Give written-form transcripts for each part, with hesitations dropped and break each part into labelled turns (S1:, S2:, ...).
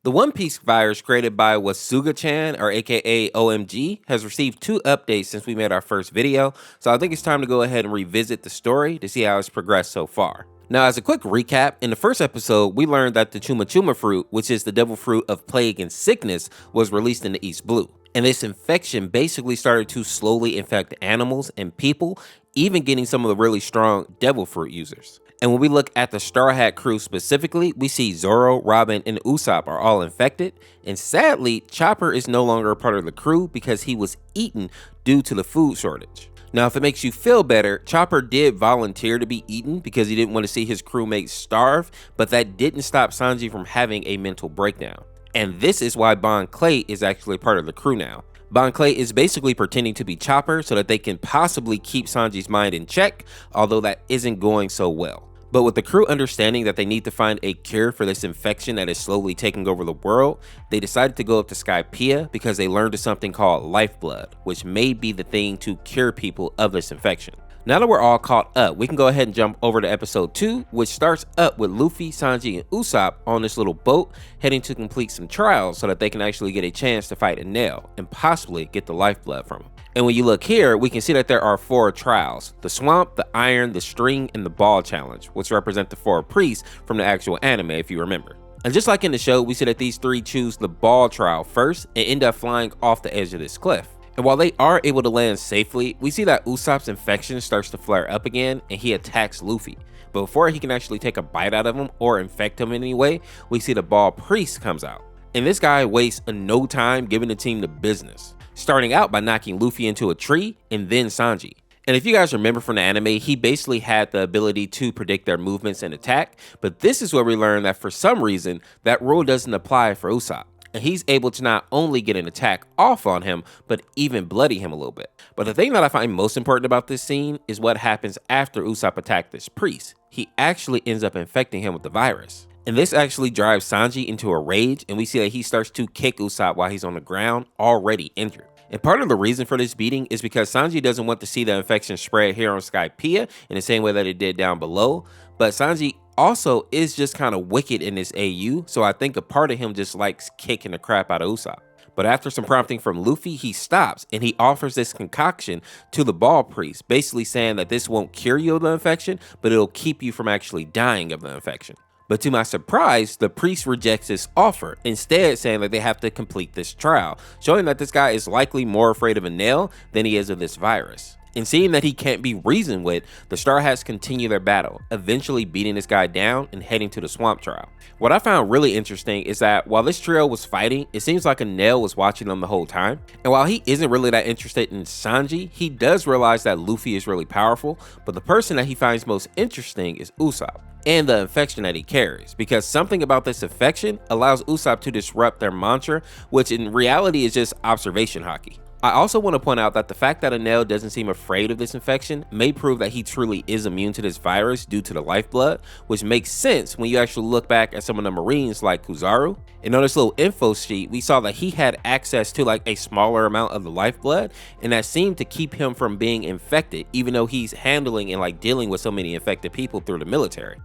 S1: The One Piece virus created by Wasuga-chan, or aka OMG, has received 2 updates since we made our first video, so I think it's time to go ahead and revisit the story to see how it's progressed so far. Now, as a quick recap, in the first episode, we learned that the Chuma Chuma fruit, which is the devil fruit of plague and sickness, was released in the East Blue. And this infection basically started to slowly infect animals and people, even getting some of the really strong devil fruit users. And when we look at the Straw Hat crew specifically, we see Zoro, Robin, and Usopp are all infected. And sadly, Chopper is no longer a part of the crew because he was eaten due to the food shortage. Now, if it makes you feel better, Chopper did volunteer to be eaten because he didn't want to see his crewmates starve, but that didn't stop Sanji from having a mental breakdown. And this is why Bon Clay is actually part of the crew now. Bon Clay is basically pretending to be Chopper so that they can possibly keep Sanji's mind in check, although that isn't going so well. But with the crew understanding that they need to find a cure for this infection that is slowly taking over the world, they decided to go up to Skypia because they learned of something called lifeblood, which may be the thing to cure people of this infection. Now that we're all caught up, we can go ahead and jump over to episode 2, which starts up with Luffy, Sanji, and Usopp on this little boat heading to complete some trials so that they can actually get a chance to fight Enel and possibly get the lifeblood from him. And when you look here, we can see that there are 4 trials: the swamp, the iron, the string, and the ball challenge, which represent the 4 priests from the actual anime if you remember. And just like in the show, we see that these 3 choose the ball trial first and end up flying off the edge of this cliff. And while they are able to land safely, we see that Usopp's infection starts to flare up again and he attacks Luffy. But before he can actually take a bite out of him or infect him in any way, we see the ball priest comes out. And this guy wastes no time giving the team the business, starting out by knocking Luffy into a tree and then Sanji. And if you guys remember from the anime, he basically had the ability to predict their movements and attack, but this is where we learn that for some reason, that rule doesn't apply for Usopp. And he's able to not only get an attack off on him, but even bloody him a little bit. But the thing that I find most important about this scene is what happens after Usopp attacked this priest. He actually ends up infecting him with the virus. And this actually drives Sanji into a rage, and we see that he starts to kick Usopp while he's on the ground, already injured. And part of the reason for this beating is because Sanji doesn't want to see the infection spread here on Skypia in the same way that it did down below, but Sanji also is just kind of wicked in this AU, so I think a part of him just likes kicking the crap out of Usopp. But after some prompting from Luffy, he stops and he offers this concoction to the ball priest, basically saying that this won't cure you of the infection, but it'll keep you from actually dying of the infection. But to my surprise, the priest rejects this offer, instead saying that they have to complete this trial, showing that this guy is likely more afraid of Enel than he is of this virus. And seeing that he can't be reasoned with, the Straw Hats continue their battle, eventually beating this guy down and heading to the swamp trial. What I found really interesting is that while this trio was fighting, it seems like Enel was watching them the whole time. And while he isn't really that interested in Sanji, he does realize that Luffy is really powerful, but the person that he finds most interesting is Usopp and the infection that he carries, because something about this infection allows Usopp to disrupt their mantra, which in reality is just observation hockey. I also want to point out that the fact that Enel doesn't seem afraid of this infection may prove that he truly is immune to this virus due to the lifeblood, which makes sense when you actually look back at some of the Marines like Kizaru. And on this little info sheet, we saw that he had access to like a smaller amount of the lifeblood, and that seemed to keep him from being infected, even though he's handling and like dealing with so many infected people through the military.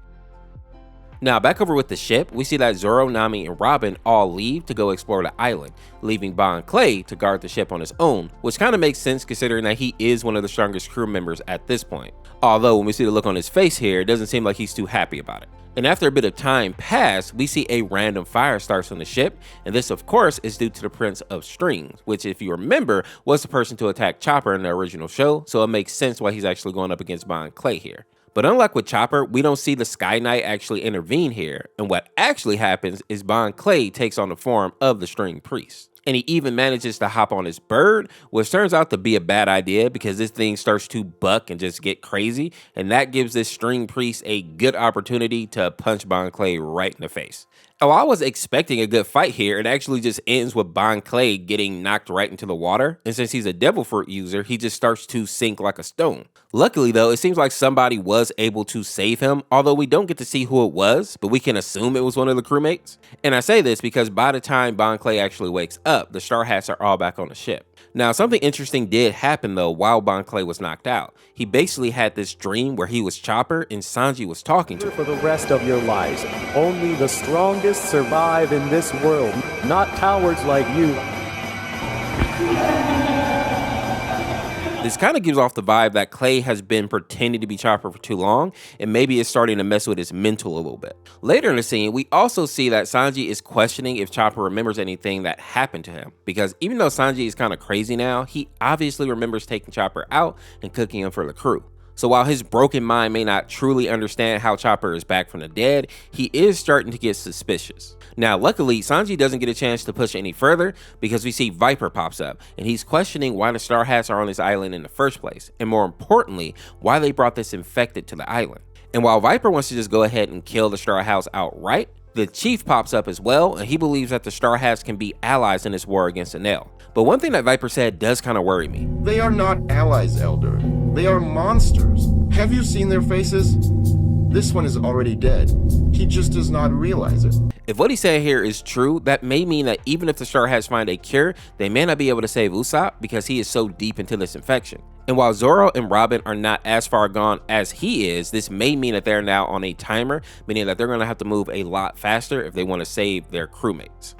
S1: Now, back over with the ship, we see that Zoro, Nami, and Robin all leave to go explore the island, leaving Bon Clay to guard the ship on his own, which kind of makes sense considering that he is one of the strongest crew members at this point. Although, when we see the look on his face here, it doesn't seem like he's too happy about it. And after a bit of time pass, we see a random fire starts on the ship, and this of course is due to the Prince of Strings, which if you remember, was the person to attack Chopper in the original show, so it makes sense why he's actually going up against Bon Clay here. But unlike with Chopper, we don't see the Sky Knight actually intervene here, and what actually happens is Bon Clay takes on the form of the String Priest. And he even manages to hop on his bird, which turns out to be a bad idea because this thing starts to buck and just get crazy, and that gives this String Priest a good opportunity to punch Bon Clay right in the face. Oh, I was expecting a good fight here. It actually just ends with Bon Clay getting knocked right into the water, and since he's a devil fruit user, he just starts to sink like a stone. Luckily though, it seems like somebody was able to save him, although we don't get to see who it was, but we can assume it was one of the crewmates. And I say this because by the time Bon Clay actually wakes up, the Straw Hats are all back on the ship. Now, something interesting did happen though while Bon Clay was knocked out. He basically had this dream where he was Chopper and Sanji was talking to him.
S2: For the rest of your lives, only the strongest survive in this world, not cowards like you.
S1: This kind of gives off the vibe that Clay has been pretending to be Chopper for too long, and maybe it's starting to mess with his mental a little bit. Later in the scene, we also see that Sanji is questioning if Chopper remembers anything that happened to him, because even though Sanji is kind of crazy now, he obviously remembers taking Chopper out and cooking him for the crew. So while his broken mind may not truly understand how Chopper is back from the dead, he is starting to get suspicious. Now, luckily, Sanji doesn't get a chance to push any further because we see Viper pops up and he's questioning why the Straw Hats are on this island in the first place, and more importantly, why they brought this infected to the island. And while Viper wants to just go ahead and kill the Straw Hats outright, the Chief pops up as well, and he believes that the Straw Hats can be allies in this war against Enel. But one thing that Viper said does kind of worry me.
S3: They are not allies, Elder. They are monsters. Have you seen their faces? This one is already dead. He just does not realize it.
S1: If what he's saying here is true, that may mean that even if the Straw Hats find a cure, they may not be able to save Usopp because he is so deep into this infection. And while Zoro and Robin are not as far gone as he is, this may mean that they're now on a timer, meaning that they're going to have to move a lot faster if they want to save their crewmates.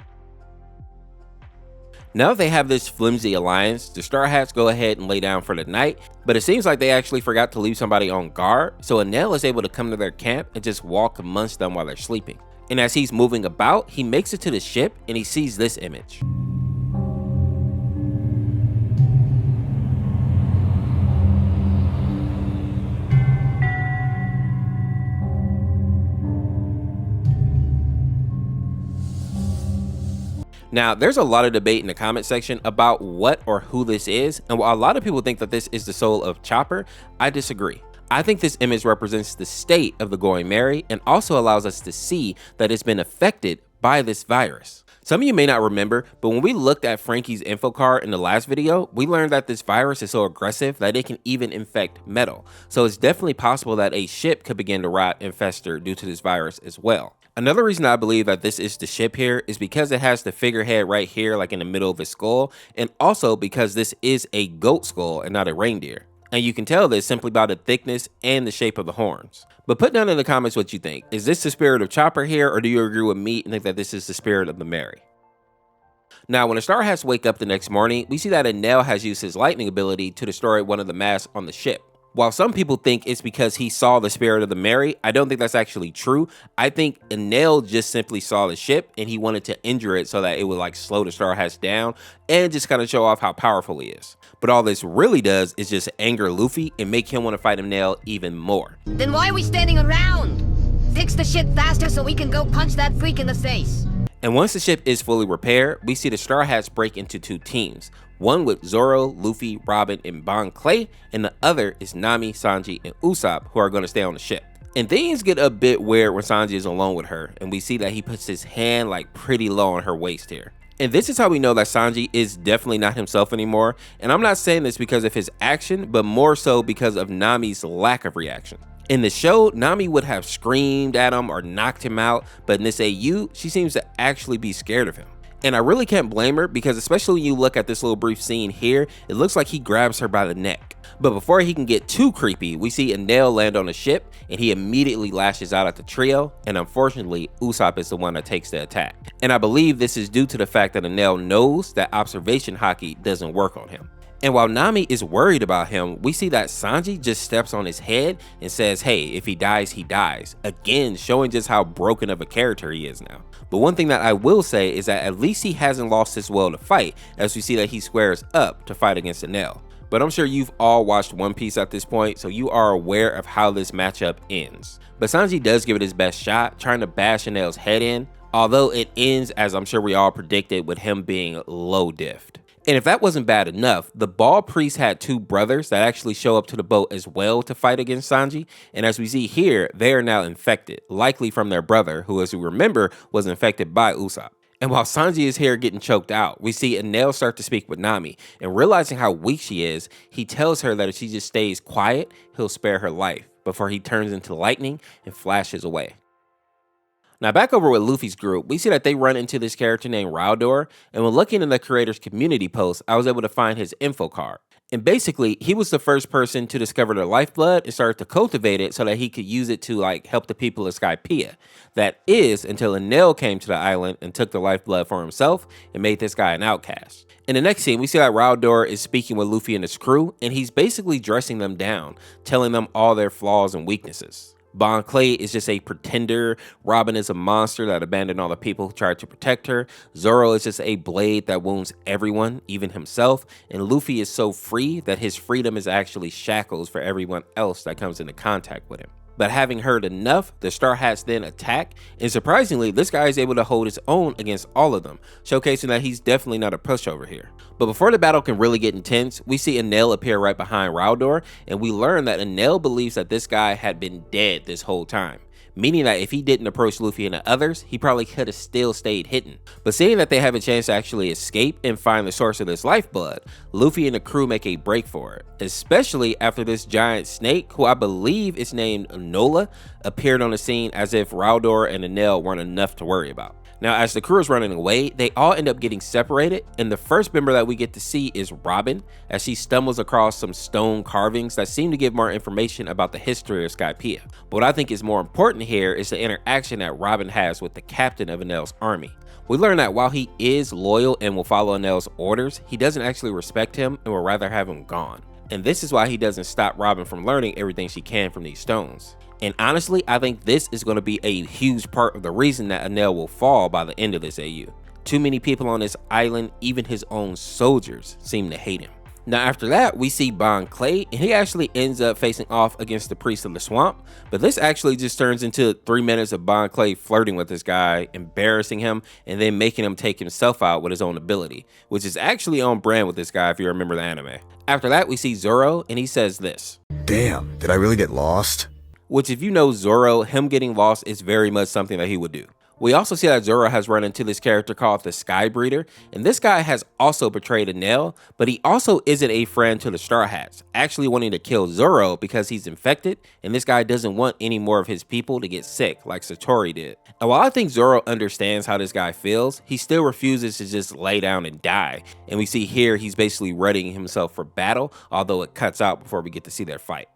S1: Now that they have this flimsy alliance, the Straw Hats go ahead and lay down for the night, but it seems like they actually forgot to leave somebody on guard, so Enel is able to come to their camp and just walk amongst them while they're sleeping. And as he's moving about, he makes it to the ship and he sees this image. Now, there's a lot of debate in the comment section about what or who this is, and while a lot of people think that this is the soul of Chopper, I disagree. I think this image represents the state of the Going Merry and also allows us to see that it's been affected by this virus. Some of you may not remember, but when we looked at Frankie's info card in the last video, we learned that this virus is so aggressive that it can even infect metal. So it's definitely possible that a ship could begin to rot and fester due to this virus as well. Another reason I believe that this is the ship here is because it has the figurehead right here, like in the middle of its skull, and also because this is a goat skull and not a reindeer. And you can tell this simply by the thickness and the shape of the horns. But put down in the comments what you think. Is this the spirit of Chopper here, or do you agree with me and think that this is the spirit of the Merry? Now, when the Straw Hats wake up the next morning, we see that Enel has used his lightning ability to destroy one of the masts on the ship. While some people think it's because he saw the spirit of the Merry, I don't think that's actually true. I think Enel just simply saw the ship and he wanted to injure it so that it would like slow the Straw Hats down and just kind of show off how powerful he is. But all this really does is just anger Luffy and make him want to fight Enel even more.
S4: Then why are we standing around? Fix the shit faster so we can go punch that freak in the face.
S1: And once the ship is fully repaired, we see the Straw Hats break into two teams. One with Zoro, Luffy, Robin, and Bon Clay, and the other is Nami, Sanji, and Usopp, who are going to stay on the ship. And things get a bit weird when Sanji is alone with her, and we see that he puts his hand like pretty low on her waist here. And this is how we know that Sanji is definitely not himself anymore, and I'm not saying this because of his action, but more so because of Nami's lack of reaction. In the show, Nami would have screamed at him or knocked him out, but in this AU, she seems to actually be scared of him. And I really can't blame her because especially when you look at this little brief scene here, it looks like he grabs her by the neck. But before he can get too creepy, we see Enel land on the ship and he immediately lashes out at the trio, and unfortunately, Usopp is the one that takes the attack. And I believe this is due to the fact that Enel knows that observation haki doesn't work on him. And while Nami is worried about him, we see that Sanji just steps on his head and says, hey, if he dies, he dies. Again, showing just how broken of a character he is now. But one thing that I will say is that at least he hasn't lost his will to fight, as we see that he squares up to fight against Enel. But I'm sure you've all watched One Piece at this point, so you are aware of how this matchup ends. But Sanji does give it his best shot, trying to bash Enel's head in, although it ends, as I'm sure we all predicted, with him being low diffed. And if that wasn't bad enough, the Bald Priest had two brothers that actually show up to the boat as well to fight against Sanji. And as we see here, they are now infected, likely from their brother, who, as we remember, was infected by Usopp. And while Sanji is here getting choked out, we see Enel start to speak with Nami, and realizing how weak she is, he tells her that if she just stays quiet, he'll spare her life, before he turns into lightning and flashes away. Now back over with Luffy's group, we see that they run into this character named Raldor, and when looking in the creator's community post, I was able to find his info card. And basically, he was the first person to discover the lifeblood and started to cultivate it so that he could use it to help the people of Skypia. That is until Enel came to the island and took the lifeblood for himself and made this guy an outcast. In the next scene, we see that Raldor is speaking with Luffy and his crew, and he's basically dressing them down, telling them all their flaws and weaknesses. Bon Clay is just a pretender, Robin is a monster that abandoned all the people who tried to protect her, Zoro is just a blade that wounds everyone, even himself, and Luffy is so free that his freedom is actually shackles for everyone else that comes into contact with him. But having heard enough, the Straw Hats then attack, and surprisingly, this guy is able to hold his own against all of them, showcasing that he's definitely not a pushover here. But before the battle can really get intense, we see Enel appear right behind Raldor, and we learn that Enel believes that this guy had been dead this whole time, meaning that if he didn't approach Luffy and the others, he probably could have still stayed hidden. But seeing that they have a chance to actually escape and find the source of this lifeblood, Luffy and the crew make a break for it, especially after this giant snake, who I believe is named Nola, appeared on the scene as if Raldor and Enel weren't enough to worry about. Now, as the crew is running away, they all end up getting separated, and the first member that we get to see is Robin, as she stumbles across some stone carvings that seem to give more information about the history of Skypia. But what I think is more important here is the interaction that Robin has with the captain of Enel's army. We learn that while he is loyal and will follow Enel's orders, he doesn't actually respect him and would rather have him gone. And this is why he doesn't stop Robin from learning everything she can from these stones. And honestly, I think this is going to be a huge part of the reason that Enel will fall by the end of this AU. Too many people on this island, even his own soldiers, seem to hate him. Now after that, we see Bon Clay, and he actually ends up facing off against the priest of the swamp, but this actually just turns into 3 minutes of Bon Clay flirting with this guy, embarrassing him, and then making him take himself out with his own ability, which is actually on brand with this guy if you remember the anime. After that, we see Zoro, and he says this:
S5: "Damn, did I really get lost?"
S1: Which, if you know Zoro, him getting lost is very much something that he would do. We also see that Zoro has run into this character called the Sky Breeder, and this guy has also betrayed Enel, but he also isn't a friend to the Straw Hats, actually wanting to kill Zoro because he's infected, and this guy doesn't want any more of his people to get sick like Satori did. And while I think Zoro understands how this guy feels, he still refuses to just lay down and die, and we see here he's basically readying himself for battle, although it cuts out before we get to see their fight.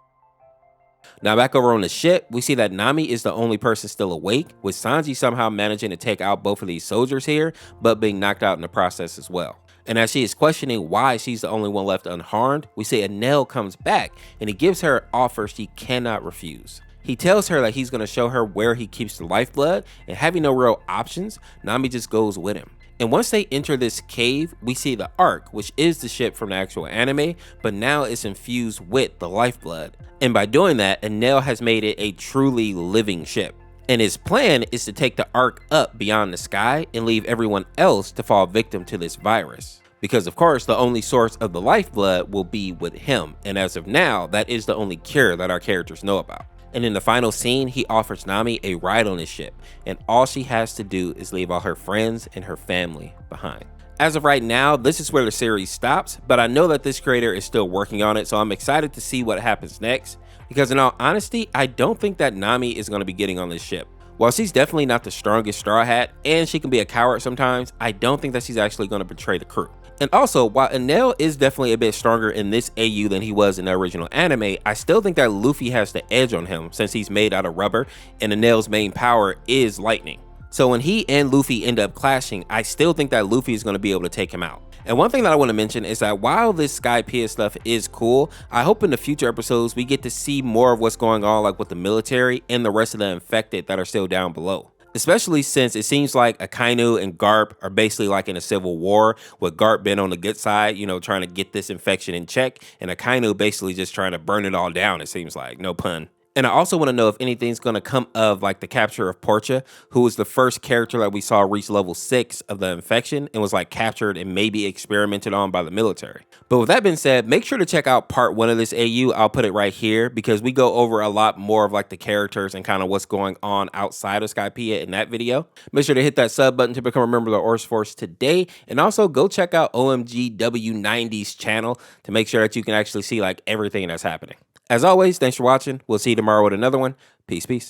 S1: Now back over on the ship, we see that Nami is the only person still awake, with Sanji somehow managing to take out both of these soldiers here, but being knocked out in the process as well. And as she is questioning why she's the only one left unharmed, we see Enel comes back, and he gives her an offer she cannot refuse. He tells her that he's going to show her where he keeps the lifeblood, and having no real options, Nami just goes with him. And once they enter this cave, we see the Ark, which is the ship from the actual anime, but now it's infused with the lifeblood. And by doing that, Enel has made it a truly living ship. And his plan is to take the Ark up beyond the sky and leave everyone else to fall victim to this virus. Because of course, the only source of the lifeblood will be with him. And as of now, that is the only cure that our characters know about. And in the final scene, he offers Nami a ride on his ship, and all she has to do is leave all her friends and her family behind. As of right now, this is where the series stops, but I know that this creator is still working on it, so I'm excited to see what happens next, because in all honesty, I don't think that Nami is going to be getting on this ship. While she's definitely not the strongest Straw Hat, and she can be a coward sometimes, I don't think that she's actually going to betray the crew. And also, while Enel is definitely a bit stronger in this AU than he was in the original anime, I still think that Luffy has the edge on him since he's made out of rubber and Enel's main power is lightning. So when he and Luffy end up clashing, I still think that Luffy is going to be able to take him out. And one thing that I want to mention is that while this Skypia stuff is cool, I hope in the future episodes we get to see more of what's going on with the military and the rest of the infected that are still down below. Especially since it seems like Akainu and Garp are basically in a civil war, with Garp being on the good side, trying to get this infection in check, and Akainu basically just trying to burn it all down, it seems like, no pun And I also want to know if anything's going to come of like the capture of Portia, who was the first character that we saw reach level 6 of the infection and was like captured and maybe experimented on by the military. But with that being said, make sure to check out part 1 of this AU. I'll put it right here because we go over a lot more of like the characters and kind of what's going on outside of Skypia in that video. Make sure to hit that sub button to become a member of the Ors Force today. And also go check out OMGW90's channel to make sure that you can actually see like everything that's happening. As always, thanks for watching. We'll see you tomorrow with another one. Peace, peace.